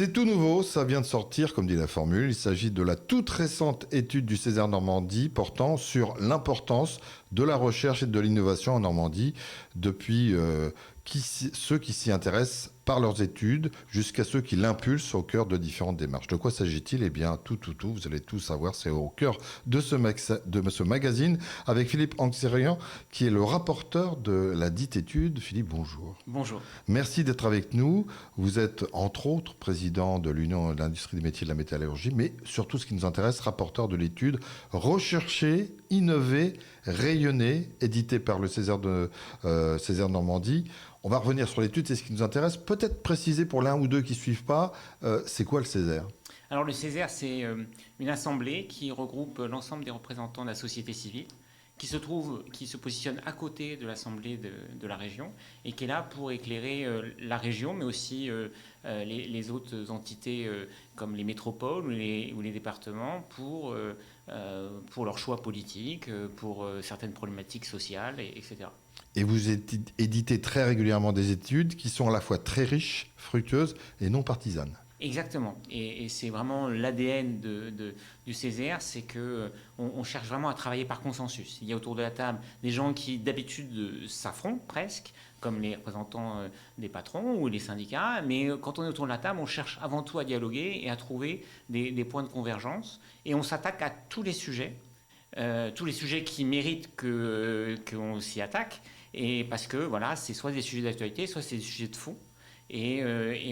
C'est tout nouveau, ça vient de sortir, comme dit la formule. Il s'agit de la toute récente étude du Césaire Normandie portant sur l'importance de la recherche et de l'innovation en Normandie depuis ceux qui s'y intéressent par leurs études jusqu'à ceux qui l'impulsent au cœur de différentes démarches. De quoi s'agit-il? Eh bien, tout, vous allez tout savoir. C'est au cœur de ce magazine avec Philippe Anxerian, qui est le rapporteur de la dite étude. Philippe, bonjour. Bonjour. Merci d'être avec nous. Vous êtes, entre autres, président de l'Union de l'industrie des métiers de la métallurgie, mais surtout, ce qui nous intéresse, rapporteur de l'étude Rechercher, innover, rayonner, édité par le Césaire Normandie. On va revenir sur l'étude, c'est ce qui nous intéresse. Peut-être préciser pour l'un ou deux qui ne suivent pas, c'est quoi le Césaire? Alors le Césaire, c'est une assemblée qui regroupe l'ensemble des représentants de la société civile, qui se positionne à côté de l'Assemblée de la région et qui est là pour éclairer la région, mais aussi les autres entités comme les métropoles ou les départements pour leurs choix politiques, pour certaines problématiques sociales, etc. Et vous éditez très régulièrement des études qui sont à la fois très riches, fructueuses et non partisanes. Exactement. Et c'est vraiment l'ADN du Césaire, c'est qu'on cherche vraiment à travailler par consensus. Il y a autour de la table des gens qui d'habitude s'affrontent presque, comme les représentants des patrons ou les syndicats, mais quand on est autour de la table, on cherche avant tout à dialoguer et à trouver des points de convergence. Et on s'attaque à tous les sujets qui méritent qu'on s'y attaque, et parce que voilà, c'est soit des sujets d'actualité, soit c'est des sujets de fond. Et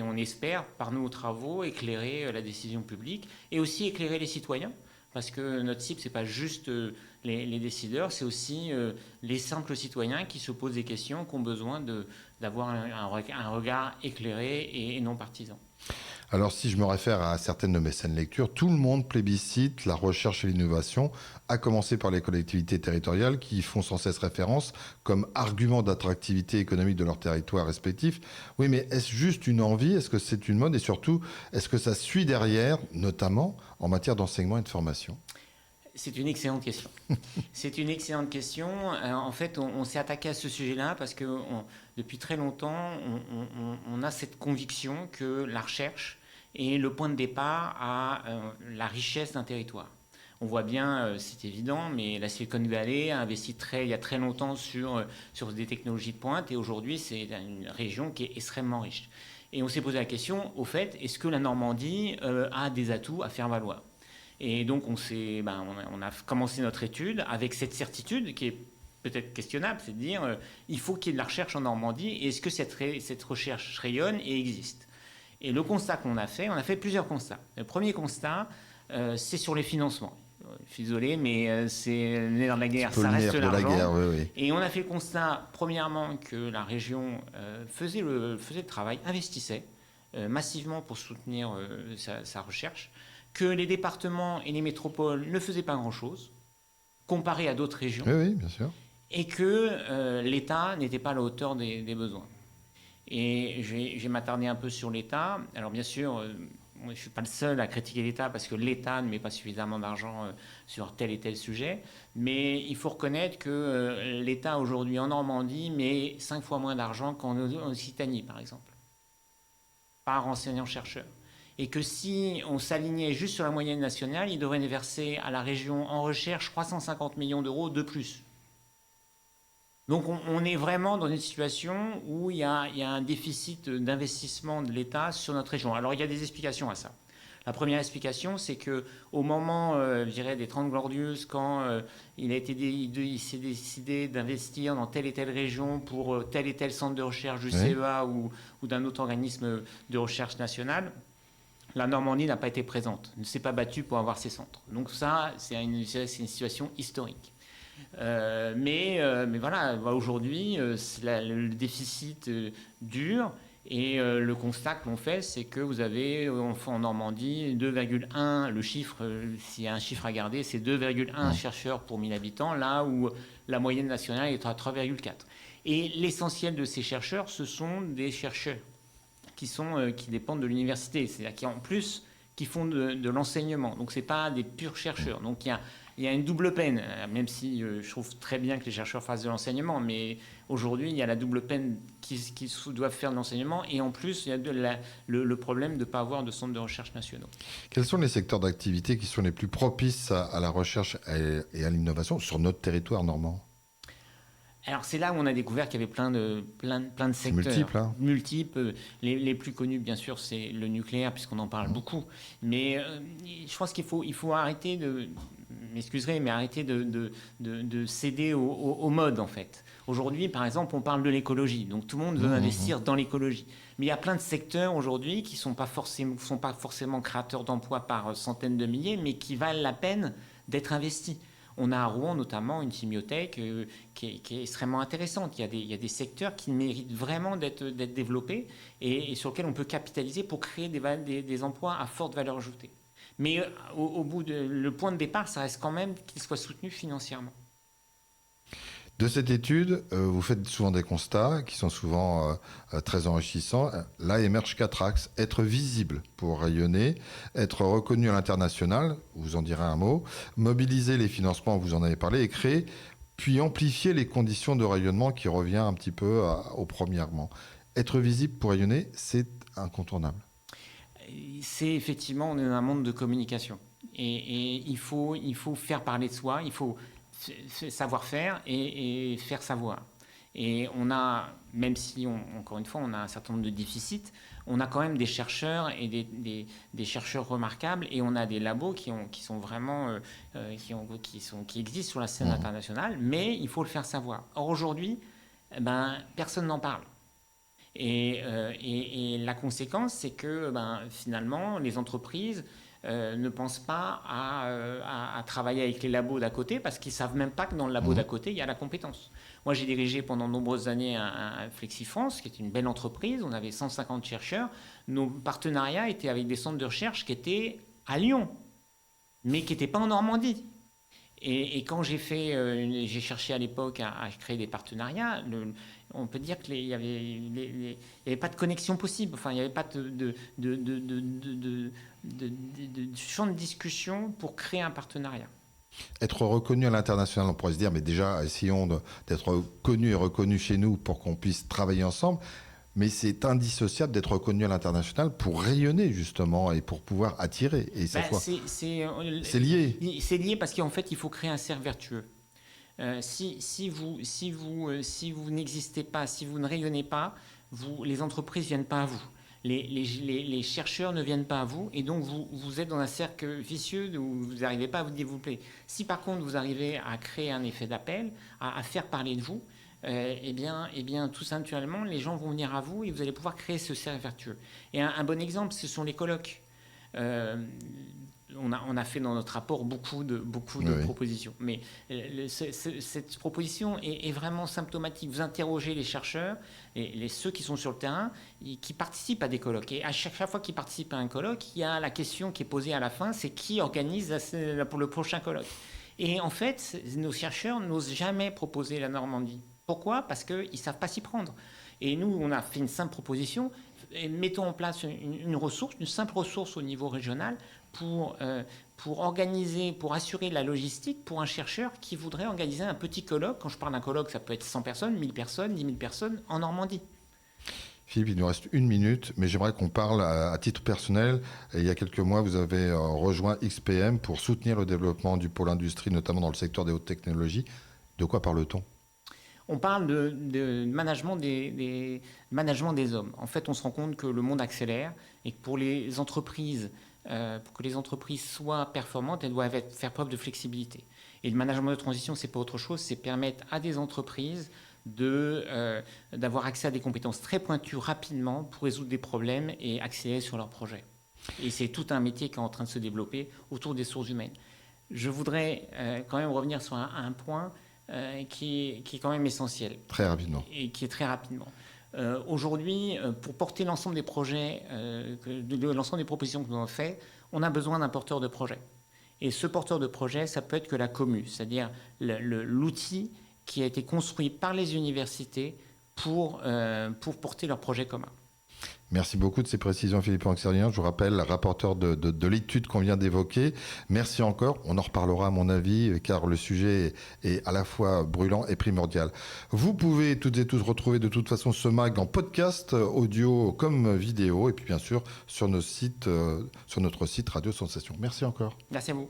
on espère, par nos travaux, éclairer la décision publique et aussi éclairer les citoyens. Parce que notre cible, ce n'est pas juste les décideurs, c'est aussi les simples citoyens qui se posent des questions, qui ont besoin d'avoir un regard éclairé et non partisan. Alors, si je me réfère à certaines de mes scènes lecture, tout le monde plébiscite la recherche et l'innovation, à commencer par les collectivités territoriales qui font sans cesse référence comme argument d'attractivité économique de leur territoire respectif. Oui, mais est-ce juste une envie? Est-ce que c'est une mode? Et surtout, est-ce que ça suit derrière, notamment en matière d'enseignement et de formation? C'est une excellente question. C'est une excellente question. En fait, on s'est attaqué à ce sujet-là parce que depuis très longtemps, on a cette conviction que la recherche est le point de départ à la richesse d'un territoire. On voit bien, c'est évident, mais la Silicon Valley a investi il y a très longtemps sur des technologies de pointe et aujourd'hui, c'est une région qui est extrêmement riche. Et on s'est posé la question, au fait, est-ce que la Normandie a des atouts à faire valoir? Et donc on a commencé notre étude avec cette certitude qui est peut-être questionnable, c'est de dire il faut qu'il y ait de la recherche en Normandie, et est-ce que cette recherche rayonne et existe? Et le constat qu'on a fait plusieurs constats. Le premier constat, c'est sur les financements. Je suis désolé, mais c'est le nerf de la guerre, ça reste l'argent. Oui. Et on a fait le constat, premièrement, que la région faisait le travail, investissait massivement pour soutenir sa recherche, que les départements et les métropoles ne faisaient pas grand-chose, comparé à d'autres régions. Oui, bien sûr. Et que l'État n'était pas à la hauteur des besoins. Et je vais m'attarder un peu sur l'État. Alors bien sûr, je ne suis pas le seul à critiquer l'État parce que l'État ne met pas suffisamment d'argent sur tel et tel sujet. Mais il faut reconnaître que l'État aujourd'hui en Normandie met 5 fois moins d'argent qu'en Occitanie, par exemple, par enseignant-chercheur. Et que si on s'alignait juste sur la moyenne nationale, il devrait verser à la région en recherche 350 millions d'euros de plus. Donc on est vraiment dans une situation où il y a un déficit d'investissement de l'État sur notre région. Alors il y a des explications à ça. La première explication, c'est qu'au moment, je dirais, des 30 Glorieuses, quand il s'est décidé d'investir dans telle et telle région pour tel et tel centre de recherche du CEA ou d'un autre organisme de recherche national, la Normandie n'a pas été présente, ne s'est pas battue pour avoir ces centres. Donc ça, c'est une situation historique. Mais voilà, aujourd'hui, le déficit dure. Et le constat que l'on fait, c'est que vous avez en Normandie 2,1, le chiffre, s'il y a un chiffre à garder, c'est 2,1 chercheurs pour 1000 habitants, là où la moyenne nationale est à 3,4. Et l'essentiel de ces chercheurs, ce sont des chercheurs qui dépendent de l'université, c'est-à-dire qui font de l'enseignement. Donc ce n'est pas des purs chercheurs. Donc il il y a une double peine, même si je trouve très bien que les chercheurs fassent de l'enseignement, mais aujourd'hui, il y a la double peine qu'ils doivent faire de l'enseignement, et en plus, il y a le problème de ne pas avoir de centres de recherche nationaux. Quels sont les secteurs d'activité qui sont les plus propices à la recherche et à l'innovation sur notre territoire normand? Alors c'est là où on a découvert qu'il y avait plein de secteurs multiple, hein. multiples. Les plus connus, bien sûr, c'est le nucléaire, puisqu'on en parle beaucoup. Mais je pense qu'il faut arrêter m'excuserez, mais arrêter de céder au mode, en fait. Aujourd'hui, par exemple, on parle de l'écologie. Donc tout le monde veut investir dans l'écologie. Mais il y a plein de secteurs aujourd'hui qui ne sont pas forcément créateurs d'emplois par centaines de milliers, mais qui valent la peine d'être investis. On a à Rouen notamment une chimiothèque qui est extrêmement intéressante. Il y a des secteurs qui méritent vraiment d'être développés et sur lesquels on peut capitaliser pour créer des emplois à forte valeur ajoutée. Mais le point de départ, ça reste quand même qu'ils soient soutenus financièrement. De cette étude, vous faites souvent des constats qui sont souvent très enrichissants. Là émergent 4 axes. Être visible pour rayonner, être reconnu à l'international, vous en direz un mot, mobiliser les financements, vous en avez parlé, et créer, puis amplifier les conditions de rayonnement qui revient un petit peu au premièrement. Être visible pour rayonner, c'est incontournable. C'est effectivement, on est dans un monde de communication. Et il faut faire parler de soi, il faut savoir faire et faire savoir. Et on a, même si, encore une fois, on a un certain nombre de déficits, on a quand même des chercheurs et des chercheurs remarquables, et on a des labos qui sont vraiment, qui existent sur la scène internationale, mais il faut le faire savoir. Or, aujourd'hui, personne n'en parle. Et la conséquence, c'est que finalement, les entreprises ne pensent pas à travailler avec les labos d'à côté, parce qu'ils ne savent même pas que dans le labo d'à côté, il y a la compétence. Moi, j'ai dirigé pendant de nombreuses années un FlexiFrance, qui est une belle entreprise. On avait 150 chercheurs. Nos partenariats étaient avec des centres de recherche qui étaient à Lyon, mais qui n'étaient pas en Normandie. Et quand j'ai cherché à l'époque à créer des partenariats, on peut dire qu'il n'y avait pas de connexion possible. Enfin, il n'y avait pas de champ de discussion pour créer un partenariat. Être reconnu à l'international, on pourrait se dire, mais déjà, essayons d'être connus et reconnus chez nous pour qu'on puisse travailler ensemble. Mais c'est indissociable d'être reconnu à l'international pour rayonner, justement, et pour pouvoir attirer. Et c'est lié. C'est lié parce qu'en fait, il faut créer un cercle vertueux. Si vous n'existez pas, si vous ne rayonnez pas, les entreprises ne viennent pas à vous. Les chercheurs ne viennent pas à vous, et donc vous êtes dans un cercle vicieux où vous n'arrivez pas à vous développer. Si par contre vous arrivez à créer un effet d'appel, à faire parler de vous, eh bien, tout simplement, les gens vont venir à vous et vous allez pouvoir créer ce cercle vertueux. Et un bon exemple, ce sont les colloques. On a fait dans notre rapport beaucoup de propositions. Mais cette proposition est vraiment symptomatique. Vous interrogez les chercheurs, et ceux qui sont sur le terrain, qui participent à des colloques. Et à chaque fois qu'ils participent à un colloque, il y a la question qui est posée à la fin, c'est qui organise pour le prochain colloque. Et en fait, nos chercheurs n'osent jamais proposer la Normandie. Pourquoi ? Parce qu'ils ne savent pas s'y prendre. Et nous, on a fait une simple proposition. Mettons en place une simple ressource au niveau régional pour organiser, pour assurer la logistique pour un chercheur qui voudrait organiser un petit colloque. Quand je parle d'un colloque, ça peut être 100 personnes, 1000 personnes, 10 000 personnes en Normandie. Philippe, il nous reste 1 minute, mais j'aimerais qu'on parle à titre personnel. Il y a quelques mois, vous avez rejoint XPM pour soutenir le développement du pôle industrie, notamment dans le secteur des hautes technologies. De quoi parle-t-on ? On parle de management des hommes. En fait, on se rend compte que le monde accélère et que pour que les entreprises soient performantes, elles doivent faire preuve de flexibilité. Et le management de transition, c'est pas autre chose, c'est permettre à des entreprises d'avoir accès à des compétences très pointues rapidement pour résoudre des problèmes et accélérer sur leurs projets. Et c'est tout un métier qui est en train de se développer autour des ressources humaines. Je voudrais quand même revenir sur un point qui est quand même essentiel. Très rapidement. Et qui est très rapidement. Aujourd'hui, pour porter l'ensemble des projets, l'ensemble des propositions que nous avons faites, on a besoin d'un porteur de projet. Et ce porteur de projet, ça peut être que la commu, c'est-à-dire l'outil qui a été construit par les universités pour porter leurs projets communs. Merci beaucoup de ces précisions, Philippe Anxerlien. Je vous rappelle, rapporteur de l'étude qu'on vient d'évoquer. Merci encore. On en reparlera, à mon avis, car le sujet est à la fois brûlant et primordial. Vous pouvez toutes et tous retrouver de toute façon ce mag en podcast, audio comme vidéo, et puis bien sûr sur notre site Radio Sensation. Merci encore. Merci à vous.